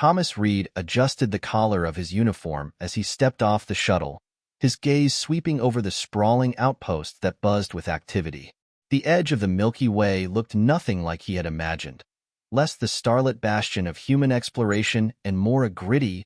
Thomas Reed adjusted the collar of his uniform as he stepped off the shuttle, his gaze sweeping over the sprawling outpost that buzzed with activity. The edge of the Milky Way looked nothing like he had imagined, less the starlit bastion of human exploration and more a gritty,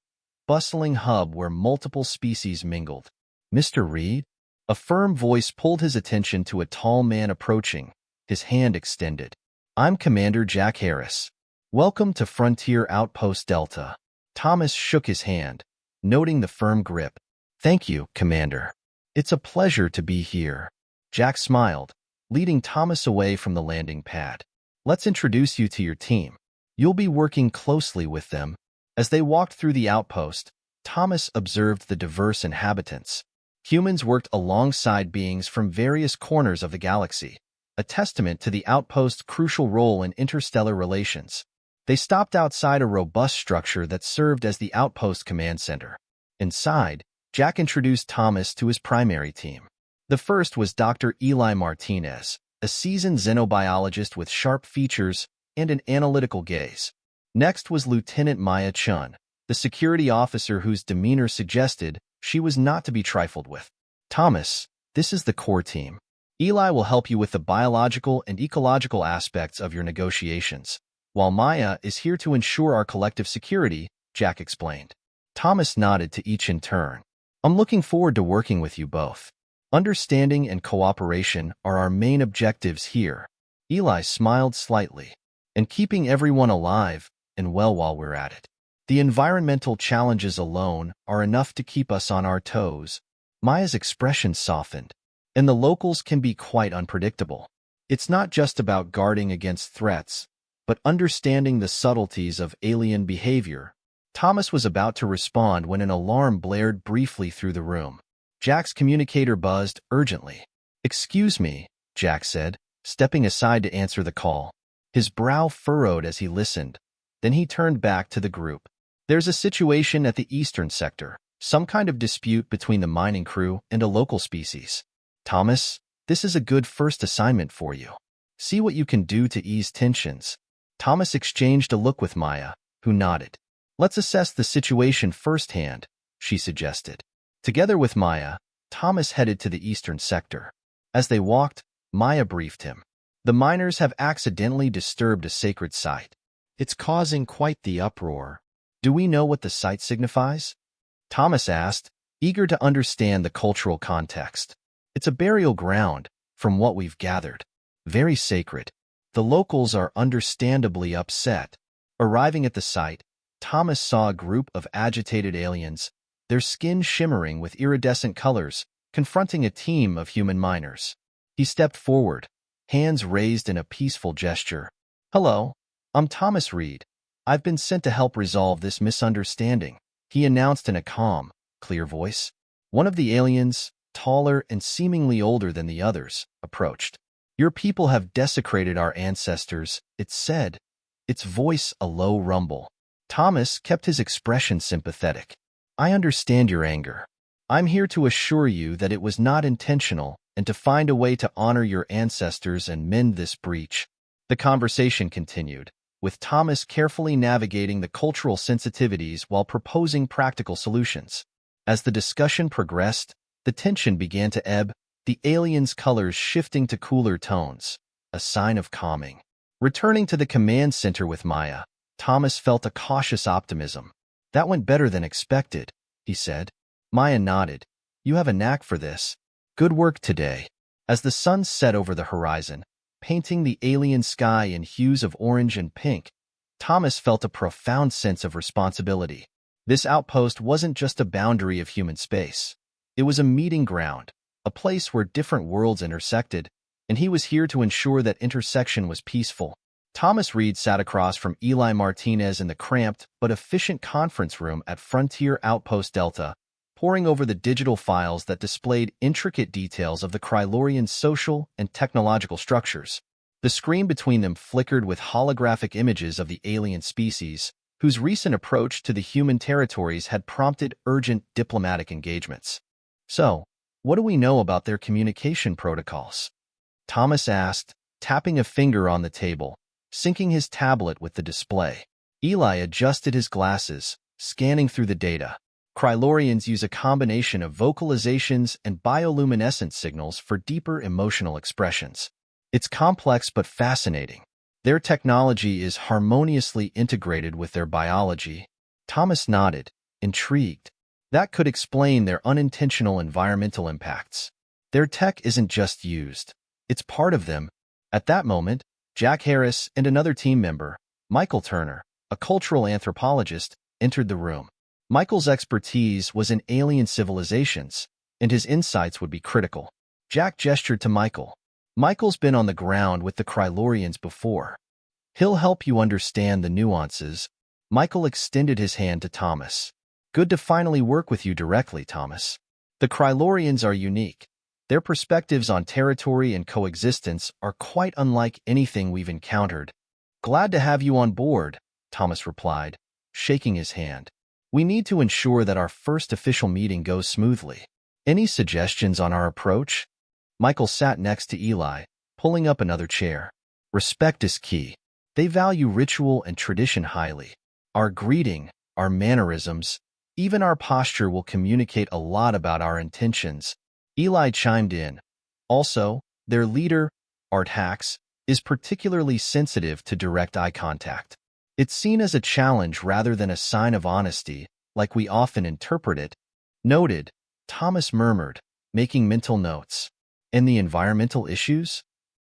bustling hub where multiple species mingled. "Mr. Reed?" A firm voice pulled his attention to a tall man approaching, his hand extended. "I'm Commander Jack Harris. Welcome to Frontier Outpost Delta." Thomas shook his hand, noting the firm grip. "Thank you, Commander. It's a pleasure to be here." Jack smiled, leading Thomas away from the landing pad. "Let's introduce you to your team. You'll be working closely with them." As they walked through the outpost, Thomas observed the diverse inhabitants. Humans worked alongside beings from various corners of the galaxy, a testament to the outpost's crucial role in interstellar relations. They stopped outside a robust structure that served as the outpost command center. Inside, Jack introduced Thomas to his primary team. The first was Dr. Eli Martinez, a seasoned xenobiologist with sharp features and an analytical gaze. Next was Lieutenant Maya Chun, the security officer whose demeanor suggested she was not to be trifled with. "Thomas, this is the core team. Eli will help you with the biological and ecological aspects of your negotiations, while Maya is here to ensure our collective security," Jack explained. Thomas nodded to each in turn. "I'm looking forward to working with you both. Understanding and cooperation are our main objectives here." Eli smiled slightly. "And keeping everyone alive and well while we're at it. The environmental challenges alone are enough to keep us on our toes." Maya's expression softened. "And the locals can be quite unpredictable. It's not just about guarding against threats, but understanding the subtleties of alien behavior." Thomas was about to respond when an alarm blared briefly through the room. Jack's communicator buzzed urgently. "Excuse me," Jack said, stepping aside to answer the call. His brow furrowed as he listened. Then he turned back to the group. "There's a situation at the eastern sector, some kind of dispute between the mining crew and a local species. Thomas, this is a good first assignment for you. See what you can do to ease tensions." Thomas exchanged a look with Maya, who nodded. "Let's assess the situation firsthand," she suggested. Together with Maya, Thomas headed to the eastern sector. As they walked, Maya briefed him. "The miners have accidentally disturbed a sacred site. It's causing quite the uproar. Do we know what the site signifies?" Thomas asked, eager to understand the cultural context. "It's a burial ground, from what we've gathered. Very sacred. The locals are understandably upset." Arriving at the site, Thomas saw a group of agitated aliens, their skin shimmering with iridescent colors, confronting a team of human miners. He stepped forward, hands raised in a peaceful gesture. "Hello, I'm Thomas Reed. I've been sent to help resolve this misunderstanding," he announced in a calm, clear voice. One of the aliens, taller and seemingly older than the others, approached. "Your people have desecrated our ancestors," it said, its voice a low rumble. Thomas kept his expression sympathetic. "I understand your anger. I'm here to assure you that it was not intentional and to find a way to honor your ancestors and mend this breach." The conversation continued, with Thomas carefully navigating the cultural sensitivities while proposing practical solutions. As the discussion progressed, the tension began to ebb, the aliens' colors shifting to cooler tones, a sign of calming. Returning to the command center with Maya, Thomas felt a cautious optimism. "That went better than expected," he said. Maya nodded. "You have a knack for this. Good work today." As the sun set over the horizon, painting the alien sky in hues of orange and pink, Thomas felt a profound sense of responsibility. This outpost wasn't just a boundary of human space. It was a meeting ground, a place where different worlds intersected, and he was here to ensure that intersection was peaceful. Thomas Reed sat across from Eli Martinez in the cramped but efficient conference room at Frontier Outpost Delta, poring over the digital files that displayed intricate details of the Krylorian social and technological structures. The screen between them flickered with holographic images of the alien species, whose recent approach to the human territories had prompted urgent diplomatic engagements. "So, what do we know about their communication protocols?" Thomas asked, tapping a finger on the table, syncing his tablet with the display. Eli adjusted his glasses, scanning through the data. Krylorians use a combination of vocalizations and bioluminescent signals for deeper emotional expressions. It's complex but fascinating. Their technology is harmoniously integrated with their biology. Thomas nodded, intrigued. That could explain their unintentional environmental impacts. Their tech isn't just used. It's part of them. At that moment, Jack Harris and another team member, Michael Turner, a cultural anthropologist, entered the room. Michael's expertise was in alien civilizations, and his insights would be critical. Jack gestured to Michael. Michael's been on the ground with the Krylorians before. He'll help you understand the nuances. Michael extended his hand to Thomas. Good to finally work with you directly, Thomas. The Krylorians are unique. Their perspectives on territory and coexistence are quite unlike anything we've encountered. Glad to have you on board, Thomas replied, shaking his hand. We need to ensure that our first official meeting goes smoothly. Any suggestions on our approach? Michael sat next to Eli, pulling up another chair. Respect is key. They value ritual and tradition highly. Our greeting, our mannerisms, even our posture will communicate a lot about our intentions. Eli chimed in. Also, their leader, Art Hacks, is particularly sensitive to direct eye contact. It's seen as a challenge rather than a sign of honesty, like we often interpret it. Noted, Thomas murmured, making mental notes. And the environmental issues?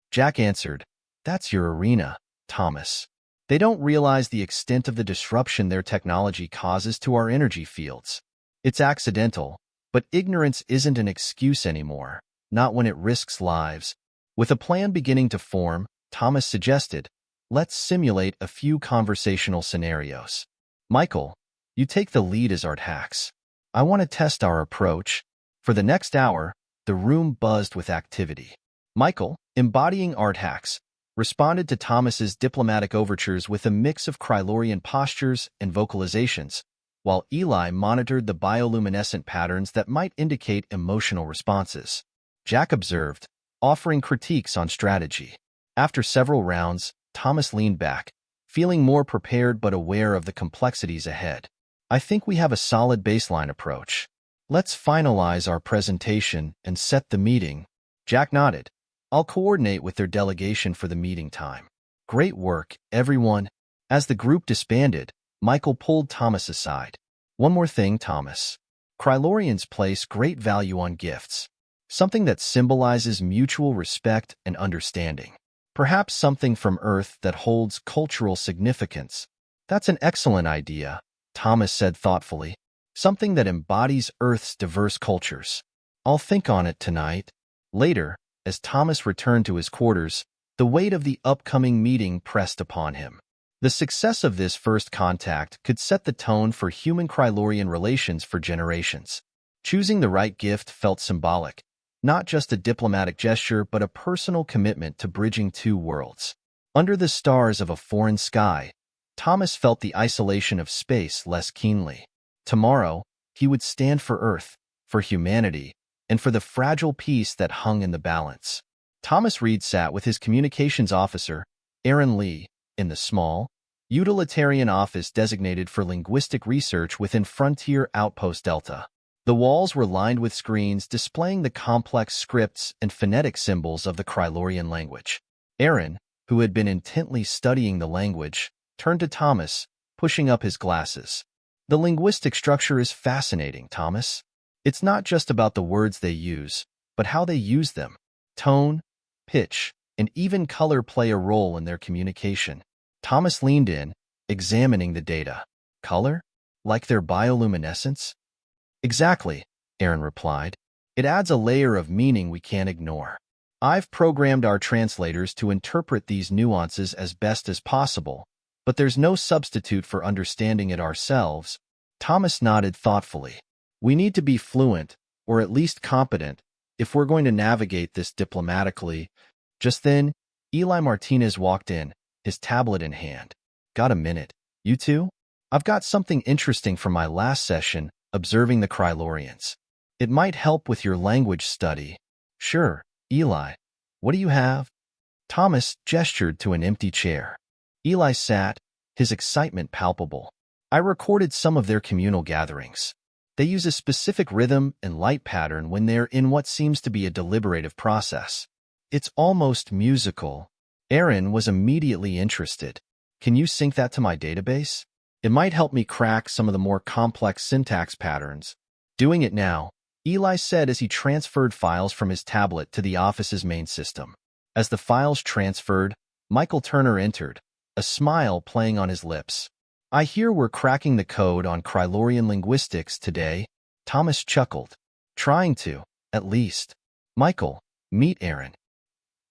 Jack answered, That's your arena, Thomas. They don't realize the extent of the disruption their technology causes to our energy fields. It's accidental, but ignorance isn't an excuse anymore, not when it risks lives. With a plan beginning to form, Thomas suggested, Let's simulate a few conversational scenarios. Michael, you take the lead as Art Hacks. I want to test our approach. For the next hour, the room buzzed with activity. Michael, embodying Art Hacks, responded to Thomas's diplomatic overtures with a mix of Krylorian postures and vocalizations, while Eli monitored the bioluminescent patterns that might indicate emotional responses. Jack observed, offering critiques on strategy. After several rounds, Thomas leaned back, feeling more prepared but aware of the complexities ahead. I think we have a solid baseline approach. Let's finalize our presentation and set the meeting. Jack nodded. I'll coordinate with their delegation for the meeting time. Great work, everyone. As the group disbanded, Michael pulled Thomas aside. One more thing, Thomas. Krylorians place great value on gifts, something that symbolizes mutual respect and understanding. Perhaps something from Earth that holds cultural significance. That's an excellent idea, Thomas said thoughtfully. Something that embodies Earth's diverse cultures. I'll think on it tonight. Later, as Thomas returned to his quarters, the weight of the upcoming meeting pressed upon him. The success of this first contact could set the tone for human-Krylorian relations for generations. Choosing the right gift felt symbolic, not just a diplomatic gesture but a personal commitment to bridging two worlds. Under the stars of a foreign sky, Thomas felt the isolation of space less keenly. Tomorrow, he would stand for Earth, for humanity, and for the fragile peace that hung in the balance. Thomas Reed sat with his communications officer, Aaron Lee, in the small, utilitarian office designated for linguistic research within Frontier Outpost Delta. The walls were lined with screens displaying the complex scripts and phonetic symbols of the Krylorian language. Aaron, who had been intently studying the language, turned to Thomas, pushing up his glasses. The linguistic structure is fascinating, Thomas. It's not just about the words they use, but how they use them. Tone, pitch, and even color play a role in their communication. Thomas leaned in, examining the data. Color? Like their bioluminescence? Exactly, Aaron replied. It adds a layer of meaning we can't ignore. I've programmed our translators to interpret these nuances as best as possible, but there's no substitute for understanding it ourselves. Thomas nodded thoughtfully. We need to be fluent, or at least competent, if we're going to navigate this diplomatically. Just then, Eli Martinez walked in, his tablet in hand. Got a minute, you two? I've got something interesting from my last session, observing the Krylorians. It might help with your language study. Sure, Eli. What do you have? Thomas gestured to an empty chair. Eli sat, his excitement palpable. I recorded some of their communal gatherings. They use a specific rhythm and light pattern when they're in what seems to be a deliberative process. It's almost musical. Aaron was immediately interested. Can you sync that to my database? It might help me crack some of the more complex syntax patterns. Doing it now, Eli said as he transferred files from his tablet to the office's main system. As the files transferred, Michael Turner entered, a smile playing on his lips. I hear we're cracking the code on Krylorian linguistics today, Thomas chuckled. Trying to, at least. Michael, meet Aaron.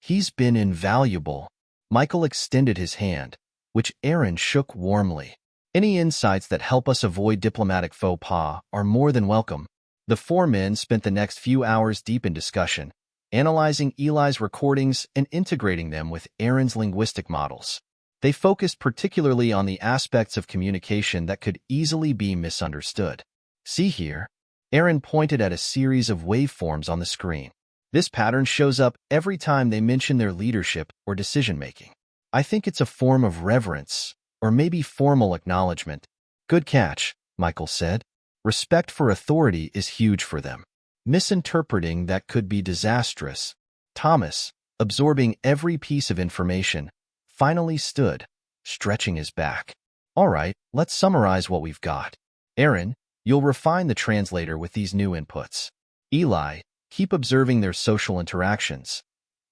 He's been invaluable. Michael extended his hand, which Aaron shook warmly. Any insights that help us avoid diplomatic faux pas are more than welcome. The four men spent the next few hours deep in discussion, analyzing Eli's recordings and integrating them with Aaron's linguistic models. They focused particularly on the aspects of communication that could easily be misunderstood. See here, Aaron pointed at a series of waveforms on the screen. This pattern shows up every time they mention their leadership or decision-making. I think it's a form of reverence, or maybe formal acknowledgement. Good catch, Michael said. Respect for authority is huge for them. Misinterpreting that could be disastrous. Thomas, absorbing every piece of information, finally stood, stretching his back. All right, let's summarize what we've got. Aaron, you'll refine the translator with these new inputs. Eli, keep observing their social interactions.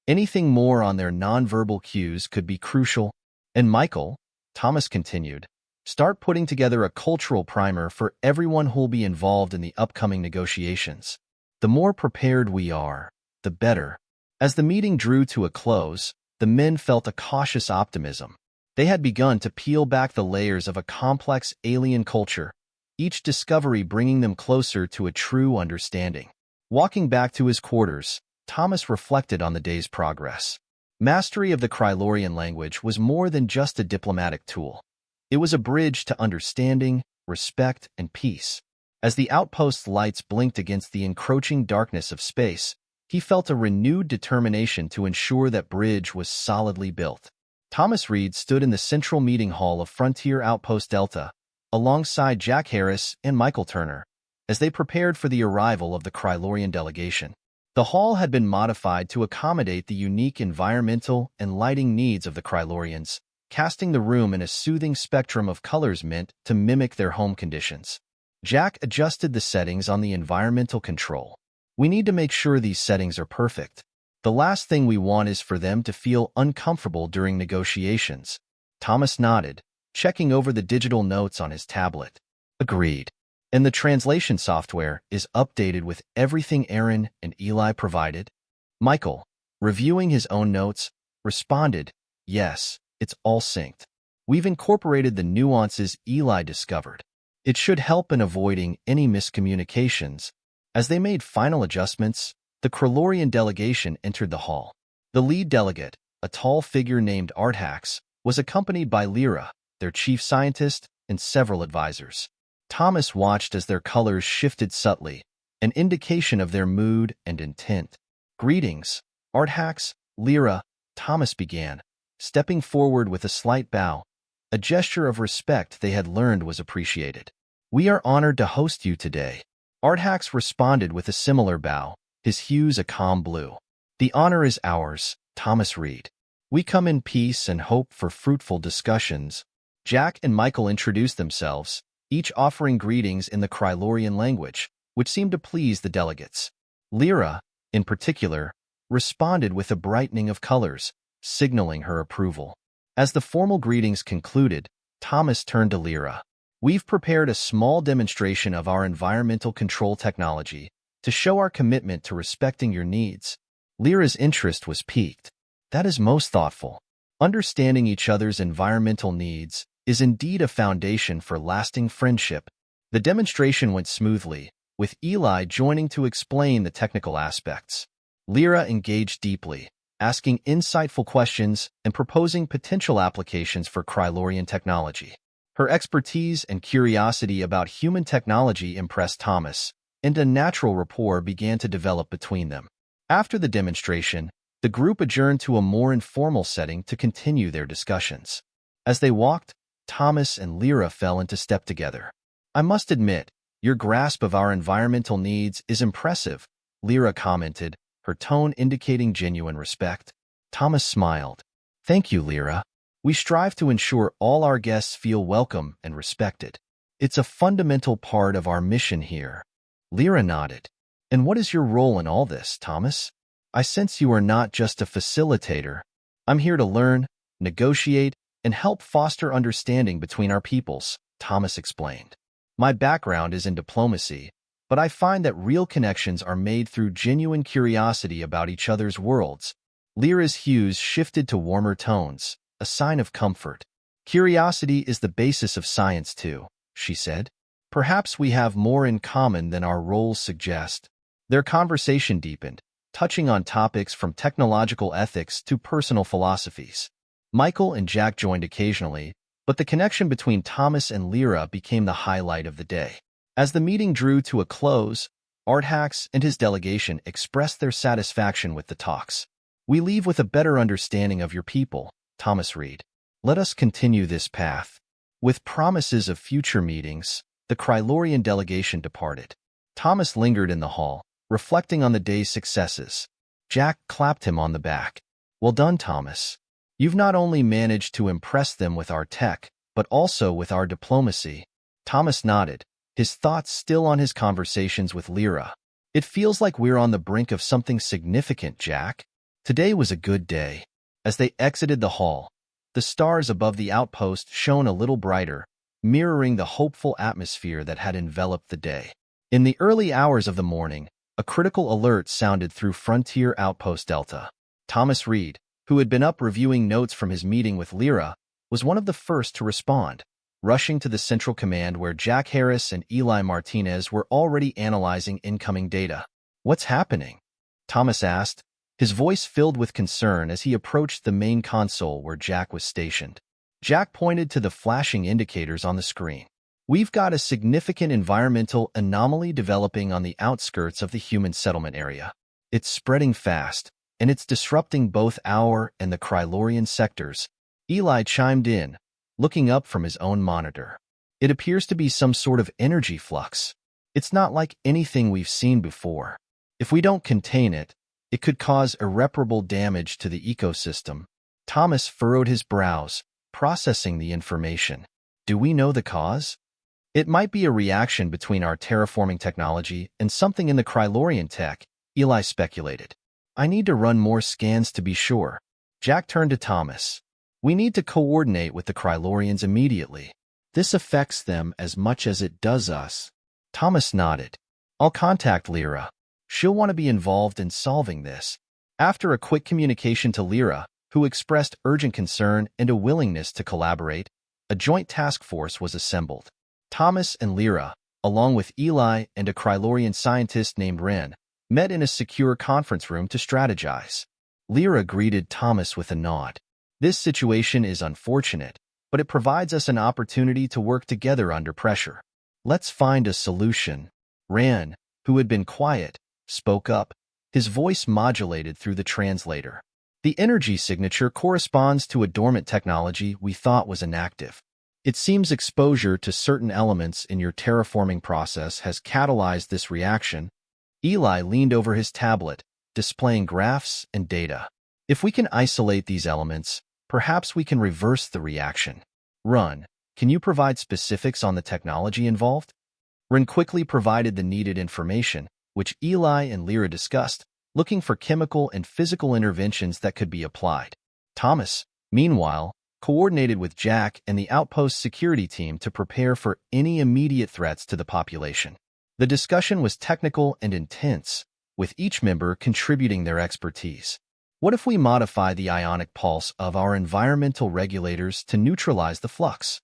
Anything more on their nonverbal cues could be crucial. And Michael, Thomas continued, start putting together a cultural primer for everyone who'll be involved in the upcoming negotiations. The more prepared we are, the better. As the meeting drew to a close, the men felt a cautious optimism. They had begun to peel back the layers of a complex alien culture, each discovery bringing them closer to a true understanding. Walking back to his quarters, Thomas reflected on the day's progress. Mastery of the Krylorian language was more than just a diplomatic tool. It was a bridge to understanding, respect, and peace. As the outpost's lights blinked against the encroaching darkness of space, he felt a renewed determination to ensure that bridge was solidly built. Thomas Reed stood in the central meeting hall of Frontier Outpost Delta, alongside Jack Harris and Michael Turner, as they prepared for the arrival of the Krylorian delegation. The hall had been modified to accommodate the unique environmental and lighting needs of the Krylorians, casting the room in a soothing spectrum of colors meant to mimic their home conditions. Jack adjusted the settings on the environmental control. We need to make sure these settings are perfect. The last thing we want is for them to feel uncomfortable during negotiations. Thomas nodded, checking over the digital notes on his tablet. Agreed. And the translation software is updated with everything Aaron and Eli provided? Michael, reviewing his own notes, responded, yes, it's all synced. We've incorporated the nuances Eli discovered. It should help in avoiding any miscommunications. As they made final adjustments, the Krylorian delegation entered the hall. The lead delegate, a tall figure named Artax, was accompanied by Lyra, their chief scientist, and several advisors. Thomas watched as their colors shifted subtly, an indication of their mood and intent. Greetings, Artax, Lyra, Thomas began, stepping forward with a slight bow, a gesture of respect they had learned was appreciated. We are honored to host you today. Artax responded with a similar bow, his hues a calm blue. The honor is ours, Thomas Reed. We come in peace and hope for fruitful discussions. Jack and Michael introduced themselves, each offering greetings in the Krylorian language, which seemed to please the delegates. Lyra, in particular, responded with a brightening of colors, signaling her approval. As the formal greetings concluded, Thomas turned to Lyra. We've prepared a small demonstration of our environmental control technology to show our commitment to respecting your needs. Lyra's interest was piqued. That is most thoughtful. Understanding each other's environmental needs is indeed a foundation for lasting friendship. The demonstration went smoothly, with Eli joining to explain the technical aspects. Lyra engaged deeply, asking insightful questions and proposing potential applications for Krylorian technology. Her expertise and curiosity about human technology impressed Thomas, and a natural rapport began to develop between them. After the demonstration, the group adjourned to a more informal setting to continue their discussions. As they walked, Thomas and Lyra fell into step together. I must admit, your grasp of our environmental needs is impressive, Lyra commented, her tone indicating genuine respect. Thomas smiled. Thank you, Lyra. We strive to ensure all our guests feel welcome and respected. It's a fundamental part of our mission here. Lyra nodded. And what is your role in all this, Thomas? I sense you are not just a facilitator. I'm here to learn, negotiate, and help foster understanding between our peoples, Thomas explained. My background is in diplomacy, but I find that real connections are made through genuine curiosity about each other's worlds. Lyra's hues shifted to warmer tones, a sign of comfort. Curiosity is the basis of science too, she said. Perhaps we have more in common than our roles suggest. Their conversation deepened, touching on topics from technological ethics to personal philosophies. Michael and Jack joined occasionally, but the connection between Thomas and Lyra became the highlight of the day. As the meeting drew to a close, Arthax and his delegation expressed their satisfaction with the talks. We leave with a better understanding of your people, Thomas read. Let us continue this path. With promises of future meetings, the Krylorian delegation departed. Thomas lingered in the hall, reflecting on the day's successes. Jack clapped him on the back. Well done, Thomas. You've not only managed to impress them with our tech, but also with our diplomacy. Thomas nodded, his thoughts still on his conversations with Lyra. It feels like we're on the brink of something significant, Jack. Today was a good day. As they exited the hall, the stars above the outpost shone a little brighter, mirroring the hopeful atmosphere that had enveloped the day. In the early hours of the morning, a critical alert sounded through Frontier Outpost Delta. Thomas Reed, who had been up reviewing notes from his meeting with Lyra, was one of the first to respond, rushing to the Central Command where Jack Harris and Eli Martinez were already analyzing incoming data. What's happening? Thomas asked, his voice filled with concern as he approached the main console where Jack was stationed. Jack pointed to the flashing indicators on the screen. We've got a significant environmental anomaly developing on the outskirts of the human settlement area. It's spreading fast, and it's disrupting both our and the Krylorian sectors. Eli chimed in, looking up from his own monitor. It appears to be some sort of energy flux. It's not like anything we've seen before. If we don't contain it, it could cause irreparable damage to the ecosystem. Thomas furrowed his brows, processing the information. Do we know the cause? It might be a reaction between our terraforming technology and something in the Krylorian tech, Eli speculated. I need to run more scans to be sure. Jack turned to Thomas. We need to coordinate with the Krylorians immediately. This affects them as much as it does us. Thomas nodded. I'll contact Lyra. She'll want to be involved in solving this. After a quick communication to Lyra, who expressed urgent concern and a willingness to collaborate, a joint task force was assembled. Thomas and Lyra, along with Eli and a Krylorian scientist named Ren, met in a secure conference room to strategize. Lyra greeted Thomas with a nod. This situation is unfortunate, but it provides us an opportunity to work together under pressure. Let's find a solution. Ren, who had been quiet, spoke up, his voice modulated through the translator. The energy signature corresponds to a dormant technology we thought was inactive. It seems exposure to certain elements in your terraforming process has catalyzed this reaction. Eli leaned over his tablet, displaying graphs and data. If we can isolate these elements, perhaps we can reverse the reaction. Run, can you provide specifics on the technology involved? Ren quickly provided the needed information, which Eli and Lyra discussed, looking for chemical and physical interventions that could be applied. Thomas, meanwhile, coordinated with Jack and the outpost security team to prepare for any immediate threats to the population. The discussion was technical and intense, with each member contributing their expertise. What if we modify the ionic pulse of our environmental regulators to neutralize the flux?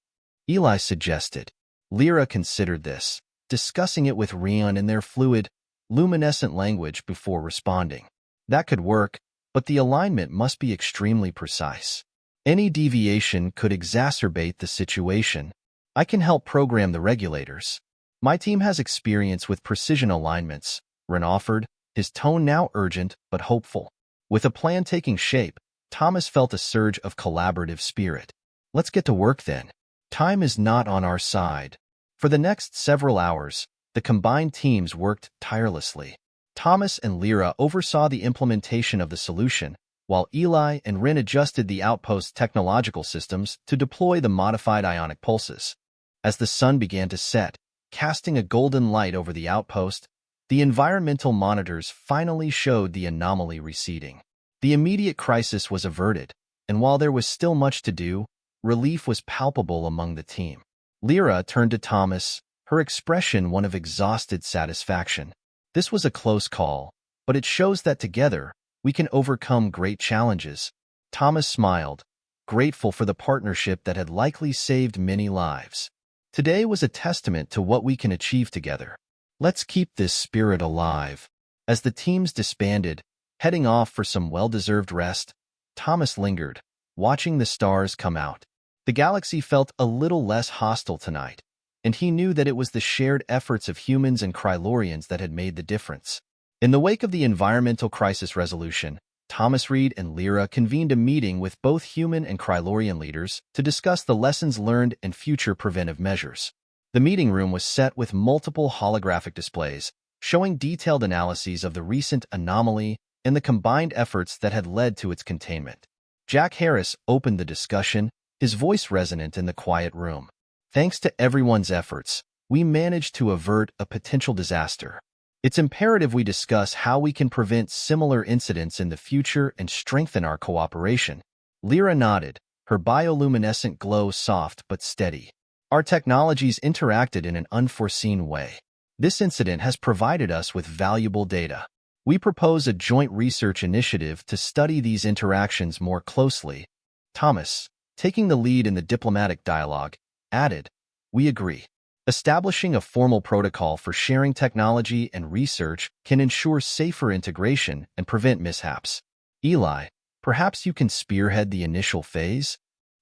Eli suggested. Lyra considered this, discussing it with Rion in their fluid, luminescent language before responding. That could work, but the alignment must be extremely precise. Any deviation could exacerbate the situation. I can help program the regulators. My team has experience with precision alignments, Ren offered, his tone now urgent but hopeful. With a plan taking shape, Thomas felt a surge of collaborative spirit. Let's get to work then. Time is not on our side. For the next several hours, the combined teams worked tirelessly. Thomas and Lyra oversaw the implementation of the solution, while Eli and Rin adjusted the outpost's technological systems to deploy the modified ionic pulses. As the sun began to set, casting a golden light over the outpost, the environmental monitors finally showed the anomaly receding. The immediate crisis was averted, and while there was still much to do, relief was palpable among the team. Lyra turned to Thomas, her expression one of exhausted satisfaction. This was a close call, but it shows that together, we can overcome great challenges. Thomas smiled, grateful for the partnership that had likely saved many lives. Today was a testament to what we can achieve together. Let's keep this spirit alive. As the teams disbanded, heading off for some well-deserved rest, Thomas lingered, watching the stars come out. The galaxy felt a little less hostile tonight, and he knew that it was the shared efforts of humans and Krylorians that had made the difference. In the wake of the environmental crisis resolution, Thomas Reed and Lyra convened a meeting with both human and Krylorian leaders to discuss the lessons learned and future preventive measures. The meeting room was set with multiple holographic displays, showing detailed analyses of the recent anomaly and the combined efforts that had led to its containment. Jack Harris opened the discussion, his voice resonant in the quiet room. Thanks to everyone's efforts, we managed to avert a potential disaster. It's imperative we discuss how we can prevent similar incidents in the future and strengthen our cooperation. Lyra nodded, her bioluminescent glow soft but steady. Our technologies interacted in an unforeseen way. This incident has provided us with valuable data. We propose a joint research initiative to study these interactions more closely. Thomas, taking the lead in the diplomatic dialogue, added, "We agree. Establishing a formal protocol for sharing technology and research can ensure safer integration and prevent mishaps." Eli, perhaps you can spearhead the initial phase?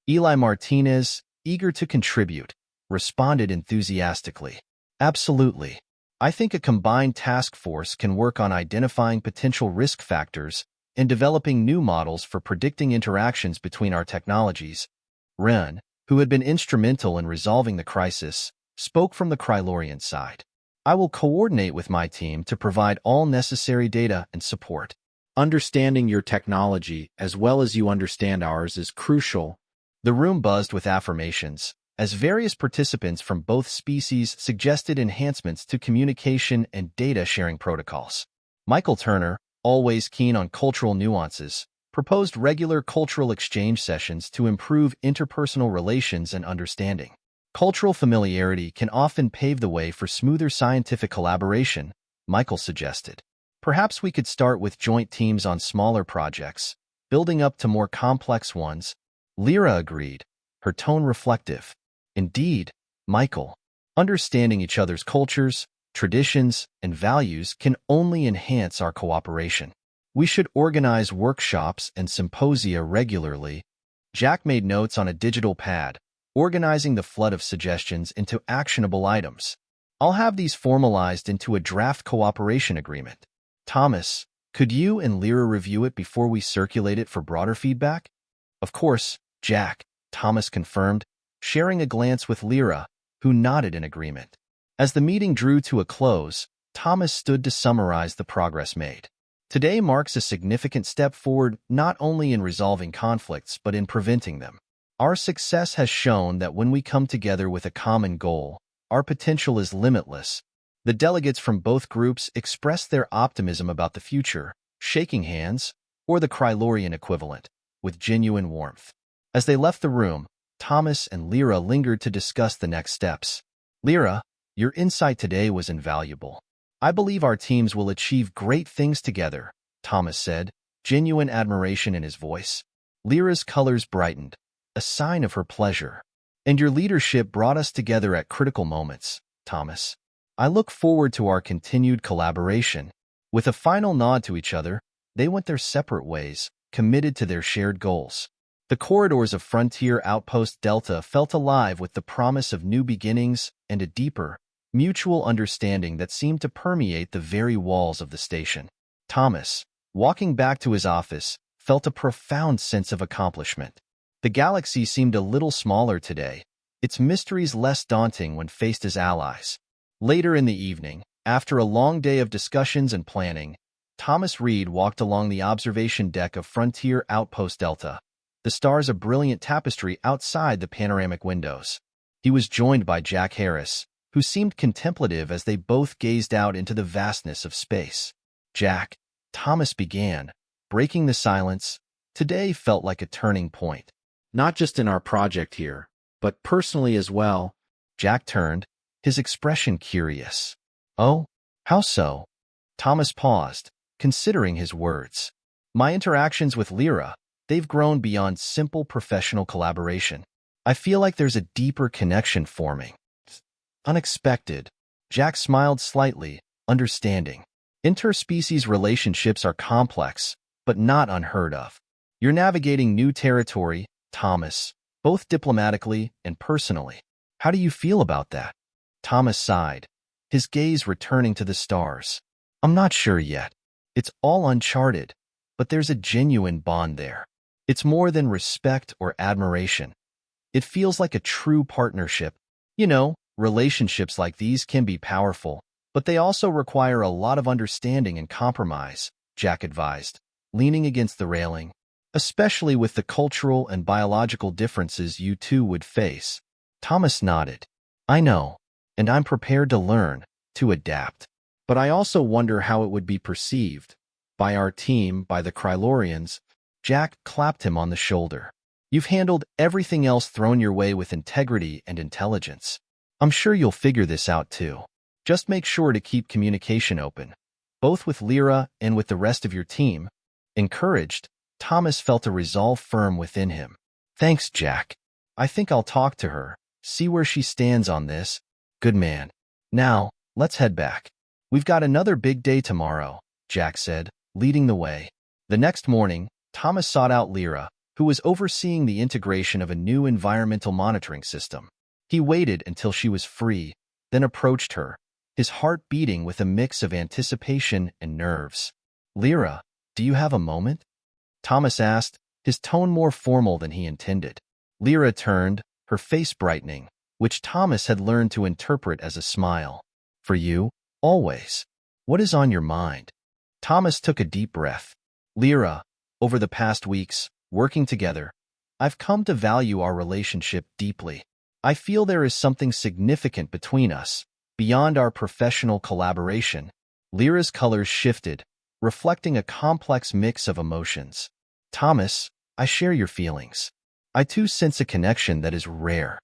Eli Martinez, eager to contribute, responded enthusiastically. Absolutely. I think a combined task force can work on identifying potential risk factors and developing new models for predicting interactions between our technologies. Ren, who had been instrumental in resolving the crisis, spoke from the Krylorian side. I will coordinate with my team to provide all necessary data and support. Understanding your technology as well as you understand ours is crucial. The room buzzed with affirmations, as various participants from both species suggested enhancements to communication and data sharing protocols. Michael Turner, always keen on cultural nuances, proposed regular cultural exchange sessions to improve interpersonal relations and understanding. Cultural familiarity can often pave the way for smoother scientific collaboration, Michael suggested. Perhaps we could start with joint teams on smaller projects, building up to more complex ones. Lyra agreed, her tone reflective. Indeed, Michael, understanding each other's cultures, traditions, and values can only enhance our cooperation. We should organize workshops and symposia regularly. Jack made notes on a digital pad, organizing the flood of suggestions into actionable items. I'll have these formalized into a draft cooperation agreement. Thomas, could you and Lyra review it before we circulate it for broader feedback? Of course, Jack, Thomas confirmed, sharing a glance with Lyra, who nodded in agreement. As the meeting drew to a close, Thomas stood to summarize the progress made. Today marks a significant step forward not only in resolving conflicts but in preventing them. Our success has shown that when we come together with a common goal, our potential is limitless. The delegates from both groups expressed their optimism about the future, shaking hands, or the Krylorian equivalent, with genuine warmth. As they left the room, Thomas and Lyra lingered to discuss the next steps. Lyra, your insight today was invaluable. I believe our teams will achieve great things together, Thomas said, genuine admiration in his voice. Lyra's colors brightened, a sign of her pleasure. And your leadership brought us together at critical moments, Thomas. I look forward to our continued collaboration. With a final nod to each other, they went their separate ways, committed to their shared goals. The corridors of Frontier Outpost Delta felt alive with the promise of new beginnings and a deeper, mutual understanding that seemed to permeate the very walls of the station. Thomas, walking back to his office, felt a profound sense of accomplishment. The galaxy seemed a little smaller today, its mysteries less daunting when faced as allies. Later in the evening, after a long day of discussions and planning, Thomas Reed walked along the observation deck of Frontier Outpost Delta, the stars a brilliant tapestry outside the panoramic windows. He was joined by Jack Harris, who seemed contemplative as they both gazed out into the vastness of space. "Jack," Thomas began, breaking the silence, "today felt like a turning point. Not just in our project here, but personally as well." Jack turned, his expression curious. "Oh, how so?" Thomas paused, considering his words. "My interactions with Lyra, they've grown beyond simple professional collaboration. I feel like there's a deeper connection forming." "Unexpected." Jack smiled slightly, understanding. "Interspecies relationships are complex, but not unheard of. You're navigating new territory, Thomas, both diplomatically and personally. How do you feel about that?" Thomas sighed, his gaze returning to the stars. "I'm not sure yet. It's all uncharted, but there's a genuine bond there. It's more than respect or admiration. It feels like a true partnership. You know, relationships like these can be powerful, but they also require a lot of understanding and compromise," Jack advised, leaning against the railing. "Especially with the cultural and biological differences you two would face." Thomas nodded. "I know, and I'm prepared to learn, to adapt. But I also wonder how it would be perceived. By our team, by the Krylorians." Jack clapped him on the shoulder. "You've handled everything else thrown your way with integrity and intelligence. I'm sure you'll figure this out too. Just make sure to keep communication open, both with Lyra and with the rest of your team." Encouraged, Thomas felt a resolve firm within him. "Thanks, Jack. I think I'll talk to her, see where she stands on this." "Good man. Now, let's head back. We've got another big day tomorrow," Jack said, leading the way. The next morning, Thomas sought out Lyra, who was overseeing the integration of a new environmental monitoring system. He waited until she was free, then approached her, his heart beating with a mix of anticipation and nerves. "Lyra, do you have a moment?" Thomas asked, his tone more formal than he intended. Lyra turned, her face brightening, which Thomas had learned to interpret as a smile. "For you, always. What is on your mind?" Thomas took a deep breath. "Lyra, over the past weeks, working together, I've come to value our relationship deeply. I feel there is something significant between us, beyond our professional collaboration." Lyra's colors shifted, reflecting a complex mix of emotions. "Thomas, I share your feelings. I too sense a connection that is rare,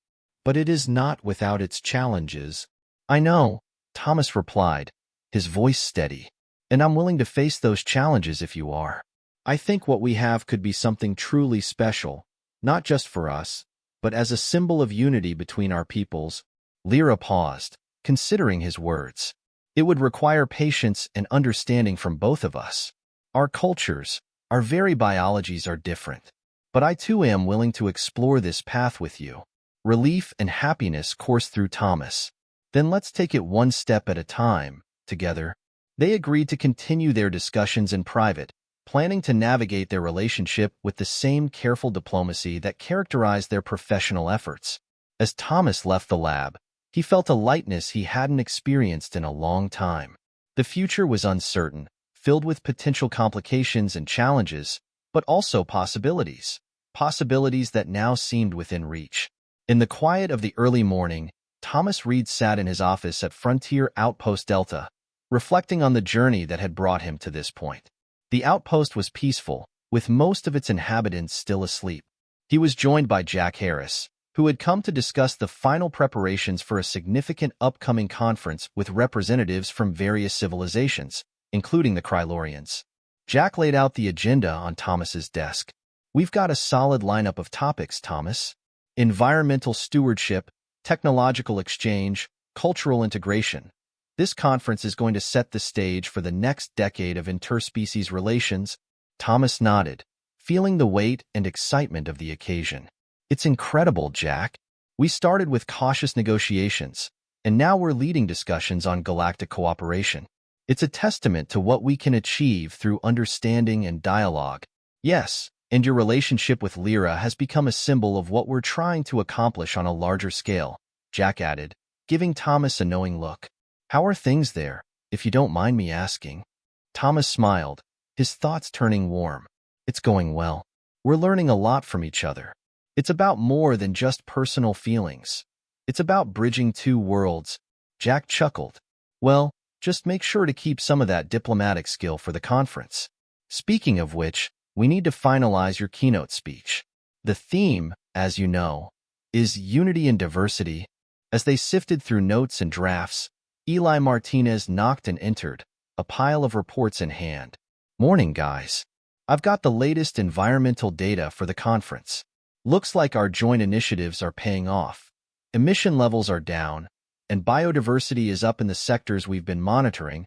but it is not without its challenges." "I know," Thomas replied, his voice steady, "and I'm willing to face those challenges if you are. I think what we have could be something truly special, not just for us, but as a symbol of unity between our peoples." Lyra paused, considering his words. "It would require patience and understanding from both of us. Our cultures, our very biologies are different. But I too am willing to explore this path with you." Relief and happiness coursed through Thomas. "Then let's take it one step at a time, together." They agreed to continue their discussions in private, planning to navigate their relationship with the same careful diplomacy that characterized their professional efforts. As Thomas left the lab, he felt a lightness he hadn't experienced in a long time. The future was uncertain, filled with potential complications and challenges, but also possibilities. Possibilities that now seemed within reach. In the quiet of the early morning, Thomas Reed sat in his office at Frontier Outpost Delta, reflecting on the journey that had brought him to this point. The outpost was peaceful, with most of its inhabitants still asleep. He was joined by Jack Harris, who had come to discuss the final preparations for a significant upcoming conference with representatives from various civilizations, including the Krylorians. Jack laid out the agenda on Thomas's desk. "We've got a solid lineup of topics, Thomas. Environmental stewardship, technological exchange, cultural integration. This conference is going to set the stage for the next decade of interspecies relations." Thomas nodded, feeling the weight and excitement of the occasion. "It's incredible, Jack. We started with cautious negotiations, and now we're leading discussions on galactic cooperation. It's a testament to what we can achieve through understanding and dialogue." "Yes, And your relationship with Lyra has become a symbol of what we're trying to accomplish on a larger scale, Jack added, giving Thomas a knowing look. How are things there, if you don't mind me asking? Thomas smiled, his thoughts turning warm. It's going well. We're learning a lot from each other. It's about more than just personal feelings. It's about bridging two worlds. Jack chuckled. Well, just make sure to keep some of that diplomatic skill for the conference. Speaking of which, we need to finalize your keynote speech. The theme, as you know, is unity and diversity. As they sifted through notes and drafts, Eli Martinez knocked and entered, a pile of reports in hand. Morning, guys. I've got the latest environmental data for the conference. Looks like our joint initiatives are paying off. Emission levels are down, and biodiversity is up in the sectors we've been monitoring.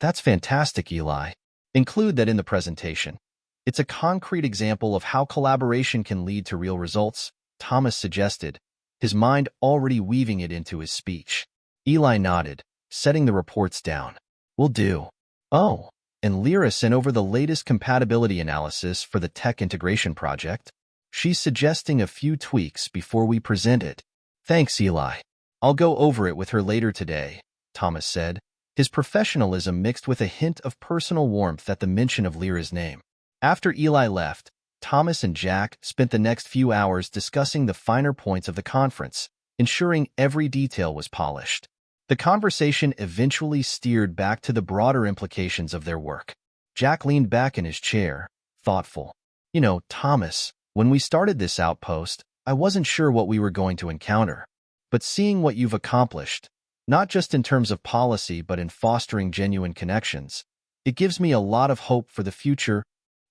That's fantastic, Eli. Include that in the presentation. It's a concrete example of how collaboration can lead to real results, Thomas suggested, his mind already weaving it into his speech. Eli nodded, setting the reports down. Will do. Oh, and Lyra sent over the latest compatibility analysis for the tech integration project. She's suggesting a few tweaks before we present it. Thanks, Eli. I'll go over it with her later today, Thomas said, his professionalism mixed with a hint of personal warmth at the mention of Lyra's name. After Eli left, Thomas and Jack spent the next few hours discussing the finer points of the conference, ensuring every detail was polished. The conversation eventually steered back to the broader implications of their work. Jack leaned back in his chair, thoughtful. You know, Thomas, when we started this outpost, I wasn't sure what we were going to encounter. But seeing what you've accomplished, not just in terms of policy but in fostering genuine connections, it gives me a lot of hope for the future.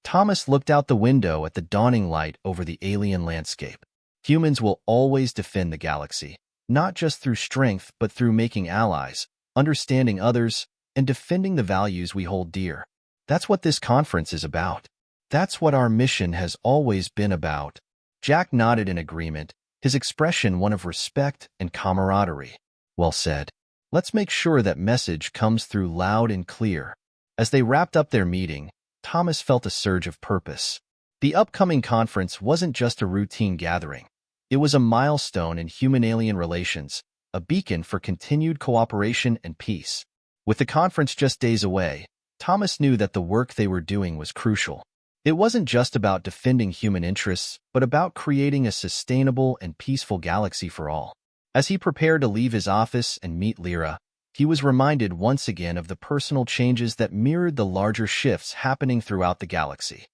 Thomas looked out the window at the dawning light over the alien landscape. Humans will always defend the galaxy, not just through strength but through making allies, understanding others, and defending the values we hold dear. That's what this conference is about. That's what our mission has always been about. Jack nodded in agreement, his expression one of respect and camaraderie. Well said. Let's make sure that message comes through loud and clear. As they wrapped up their meeting, Thomas felt a surge of purpose. The upcoming conference wasn't just a routine gathering. It was a milestone in human-alien relations, a beacon for continued cooperation and peace. With the conference just days away, Thomas knew that the work they were doing was crucial. It wasn't just about defending human interests, but about creating a sustainable and peaceful galaxy for all. As he prepared to leave his office and meet Lyra, he was reminded once again of the personal changes that mirrored the larger shifts happening throughout the galaxy.